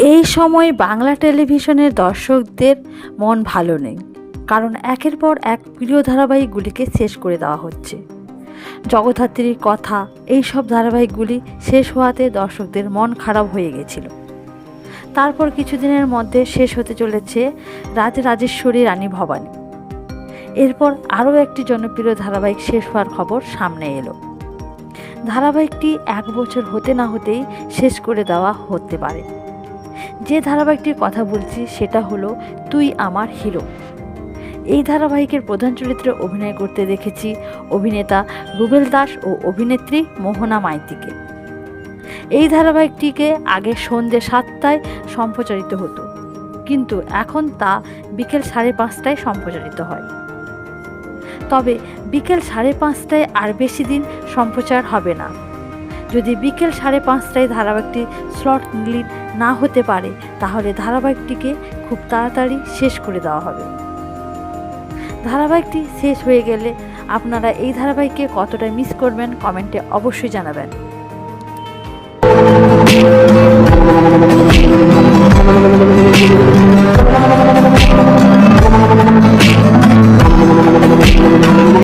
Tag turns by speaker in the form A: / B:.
A: এই সময় বাংলা টেলিভিশনের দর্শকদের মন ভালো নেই, কারণ একের পর এক প্রিয় ধারাবাহিকগুলিকে শেষ করে দেওয়া হচ্ছে। জগদ্ধাত্রীর কথা এই সব ধারাবাহিকগুলি শেষ হওয়াতে দর্শকদের মন খারাপ হয়ে গেছিল। তারপর কিছুদিনের মধ্যে শেষ হতে চলেছে রাজরাজেশ্বরী রানী ভবানী। এরপর আরও একটি জনপ্রিয় ধারাবাহিক শেষ হওয়ার খবর সামনে এলো। ধারাবাহিকটি 1 বছর হতে না হতেই শেষ করে দেওয়া হতে পারে। যে ধারাবাহিকটির কথা বলছি সেটা হলো তুই আমার হিরো। এই ধারাবাহিকের প্রধান চরিত্রে অভিনয় করতে দেখেছি অভিনেতা রুবেল দাস ও অভিনেত্রী মোহনা মাইতিকে। এই ধারাবাহিকটিকে আগে সন্ধ্যে 7টায় সম্প্রচারিত হতো, কিন্তু এখন তা বিকেল 5:30টায় সম্প্রচারিত হয়। তবে বিকেল 5:30টায় আর বেশি দিন সম্প্রচার হবে না। যদি বিকেল 5:30টায় ধারাবাহিকটি স্লট রিলিজ না হতে পারে, তাহলে ধারাবাহিকটিকে খুব তাড়াতাড়ি শেষ করে দেওয়া হবে। ধারাবাহিকটি শেষ হয়ে গেলে আপনারা এই ধারাবাহিককে কতটা মিস করবেন কমেন্টে অবশ্যই জানাবেন।